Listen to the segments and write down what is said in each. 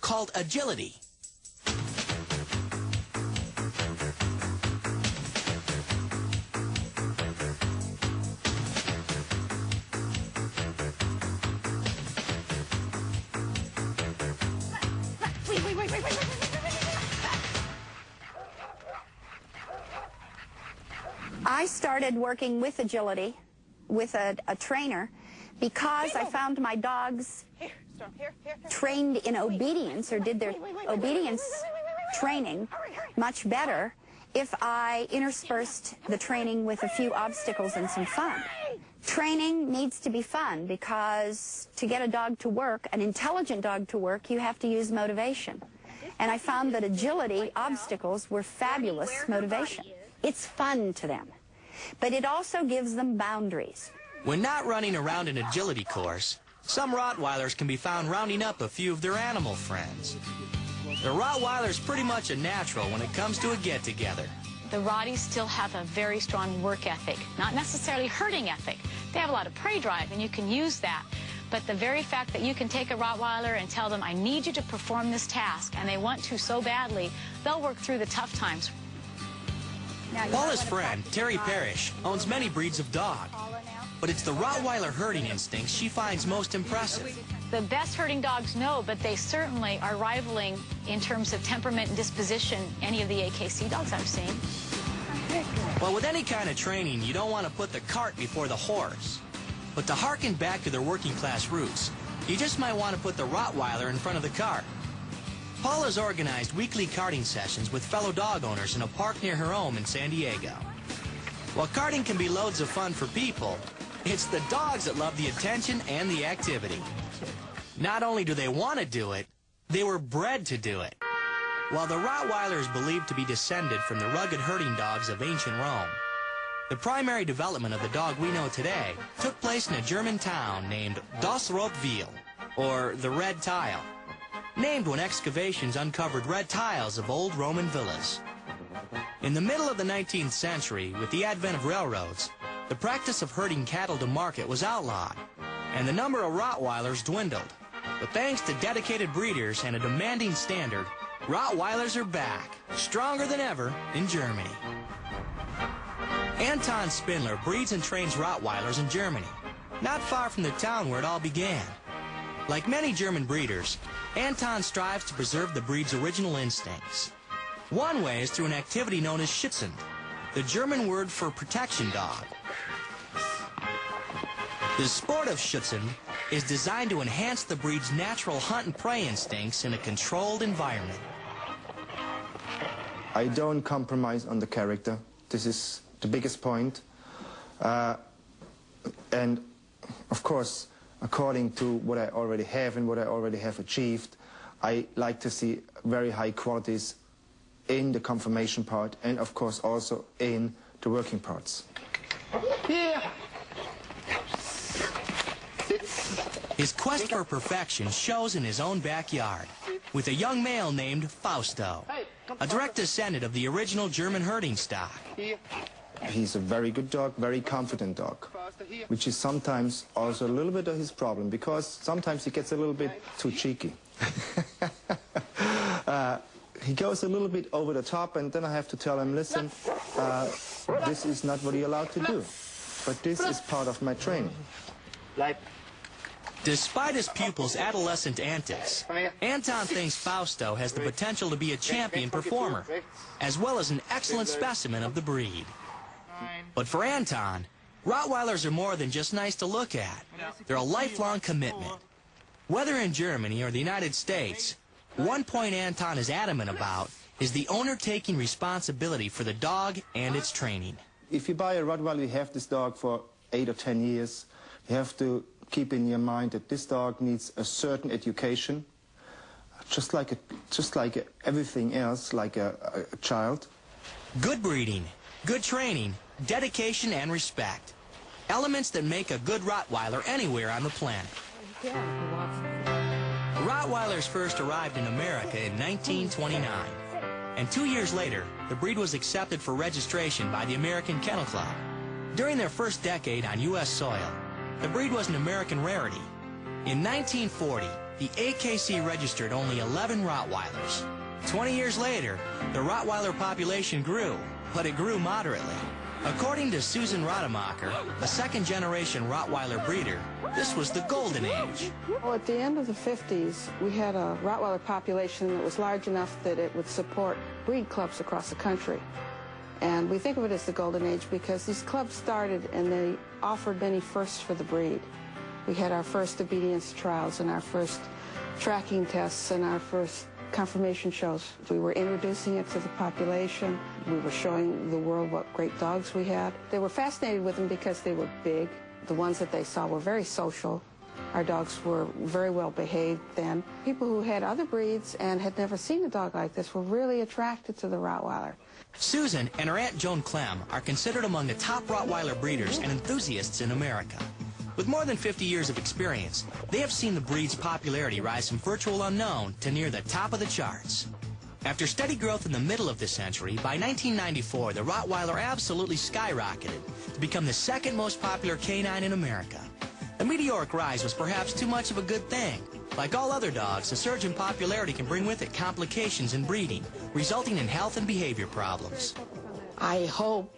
called agility. I started working with agility, with a trainer, because I found my dogs trained in obedience, or did their obedience training much better if I interspersed the training with a few obstacles and some fun. Training needs to be fun, because to get a dog to work, an intelligent dog to work, you have to use motivation. And I found that agility obstacles were fabulous motivation. It's fun to them, but it also gives them boundaries. When not running around an agility course, some Rottweilers can be found rounding up a few of their animal friends. The Rottweiler's pretty much a natural when it comes to a get-together. The Rotties still have a very strong work ethic, not necessarily herding ethic. They have a lot of prey drive, and you can use that. But the very fact that you can take a Rottweiler and tell them, I need you to perform this task, and they want to so badly, they'll work through the tough times. Paula's friend, Terry Parrish, owns many breeds of dog. But it's the Rottweiler herding instincts she finds most impressive. The best herding dogs know, but they certainly are rivaling in terms of temperament and disposition any of the AKC dogs I've seen. Well, with any kind of training, you don't want to put the cart before the horse. But to harken back to their working class roots, you just might want to put the Rottweiler in front of the cart. Paula's organized weekly karting sessions with fellow dog owners in a park near her home in San Diego. While karting can be loads of fun for people, it's the dogs that love the attention and the activity. Not only do they want to do it, they were bred to do it. While the Rottweiler is believed to be descended from the rugged herding dogs of ancient Rome, the primary development of the dog we know today took place in a German town named Das Rottweil, or the Red Tile, named when excavations uncovered red tiles of old Roman villas. In the middle of the 19th century, with the advent of railroads, the practice of herding cattle to market was outlawed, and the number of Rottweilers dwindled. But thanks to dedicated breeders and a demanding standard, Rottweilers are back, stronger than ever, in Germany. Anton Spindler breeds and trains Rottweilers in Germany, not far from the town where it all began. Like many German breeders, Anton strives to preserve the breed's original instincts. One way is through an activity known as Schützen, the German word for protection dog. The sport of Schützen is designed to enhance the breed's natural hunt and prey instincts in a controlled environment. I don't compromise on the character. This is the biggest point. And of course, according to what I already have and what I already have achieved, I like to see very high qualities in the conformation part and of course also in the working parts. Here. His quest for perfection shows in his own backyard, with a young male named Fausto, a direct descendant of the original German herding stock. He's a very good dog, very confident dog, which is sometimes also a little bit of his problem, because sometimes he gets a little bit too cheeky. He goes a little bit over the top, and then I have to tell him, listen, this is not what you're allowed to do, but this is part of my training. Despite his pupil's adolescent antics, Anton thinks Fausto has the potential to be a champion performer, as well as an excellent specimen of the breed. But for Anton, Rottweilers are more than just nice to look at. They're a lifelong commitment. Whether in Germany or the United States, one point Anton is adamant about is the owner taking responsibility for the dog and its training. If you buy a Rottweiler, you have this dog for 8 or 10 years. You have to keep in your mind that this dog needs a certain education, just like everything else, like a child. Good breeding, good training, dedication, and respect. Elements that make a good Rottweiler anywhere on the planet. Rottweilers first arrived in America in 1929, and 2 years later, the breed was accepted for registration by the American Kennel Club. During their first decade on U.S. soil, the breed was an American rarity. In 1940, the AKC registered only 11 Rottweilers. 20 years later, the Rottweiler population grew, but it grew moderately. According to Susan Rademacher, a second-generation Rottweiler breeder, this was the golden age. Well, at the end of the 50s, we had a Rottweiler population that was large enough that it would support breed clubs across the country. And we think of it as the golden age because these clubs started and they offered many firsts for the breed. We had our first obedience trials and our first tracking tests and our first confirmation shows. We were introducing it to the population. We were showing the world what great dogs we had. They were fascinated with them because they were big. The ones that they saw were very social. Our dogs were very well behaved then. People who had other breeds and had never seen a dog like this were really attracted to the Rottweiler. Susan and her Aunt Joan Clem are considered among the top Rottweiler breeders and enthusiasts in America. With more than 50 years of experience, they have seen the breed's popularity rise from virtual unknown to near the top of the charts. After steady growth in the middle of the century, by 1994, the Rottweiler absolutely skyrocketed to become the second most popular canine in America. The meteoric rise was perhaps too much of a good thing. Like all other dogs, the surge in popularity can bring with it complications in breeding, resulting in health and behavior problems. I hope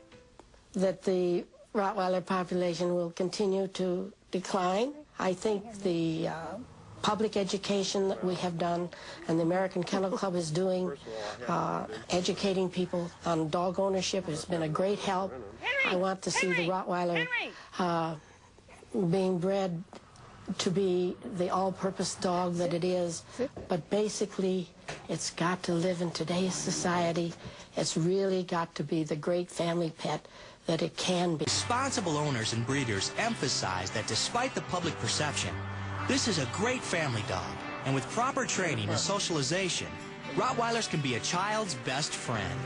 that the Rottweiler population will continue to decline. I think the public education that we have done and the American Kennel Club is doing, educating people on dog ownership has been a great help. I want to see the Rottweiler being bred to be the all-purpose dog that it is, but basically it's got to live in today's society. It's really got to be the great family pet that it can be. Responsible owners and breeders emphasize that despite the public perception, this is a great family dog, and with proper training and socialization, Rottweilers can be a child's best friend.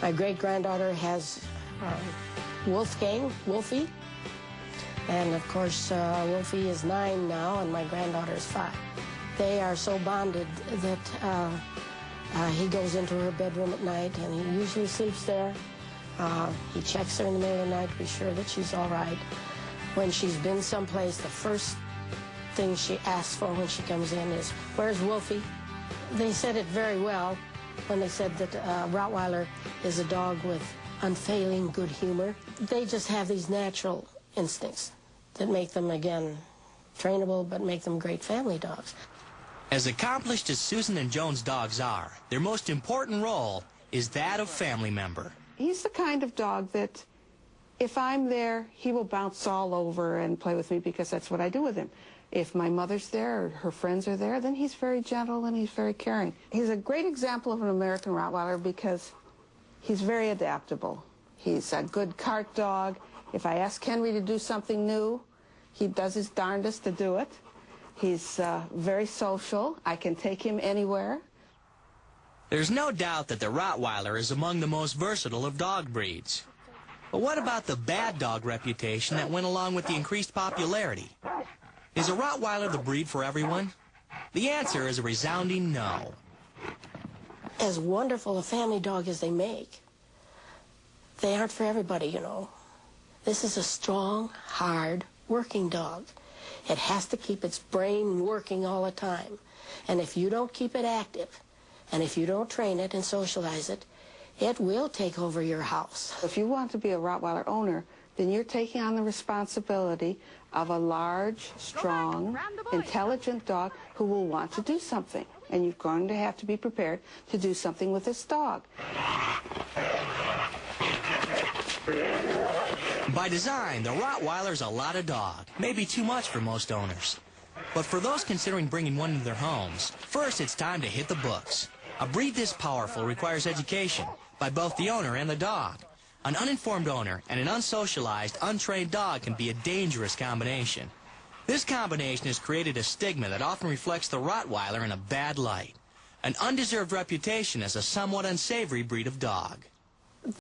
My great-granddaughter has Wolfie, and of course Wolfie is 9 now, and my granddaughter is 5. They are so bonded that he goes into her bedroom at night, and he usually sleeps there. He checks her in the middle of the night to be sure that she's all right. When she's been someplace, the first thing she asks for when she comes in is, "Where's Wolfie?" They said it very well when they said that Rottweiler is a dog with unfailing good humor. They just have these natural instincts that make them, again, trainable, but make them great family dogs. As accomplished as Susan and Joan's dogs are, their most important role is that of family member. He's the kind of dog that if I'm there, he will bounce all over and play with me because that's what I do with him. If my mother's there or her friends are there, then he's very gentle and he's very caring. He's a great example of an American Rottweiler because he's very adaptable. He's a good cart dog. If I ask Henry to do something new, he does his darndest to do it. He's very social. I can take him anywhere. There's no doubt that the Rottweiler is among the most versatile of dog breeds. But what about the bad dog reputation that went along with the increased popularity? Is a Rottweiler the breed for everyone? The answer is a resounding no. As wonderful a family dog as they make, they aren't for everybody, you know. This is a strong, hard, working dog. It has to keep its brain working all the time. And if you don't keep it active, and if you don't train it and socialize it, it will take over your house. If you want to be a Rottweiler owner, then you're taking on the responsibility of a large, strong, intelligent dog who will want to do something. And you're going to have to be prepared to do something with this dog. By design, the Rottweiler's a lot of dog, maybe too much for most owners. But for those considering bringing one into their homes, first it's time to hit the books. A breed this powerful requires education by both the owner and the dog. An uninformed owner and an unsocialized, untrained dog can be a dangerous combination. This combination has created a stigma that often reflects the Rottweiler in a bad light, an undeserved reputation as a somewhat unsavory breed of dog.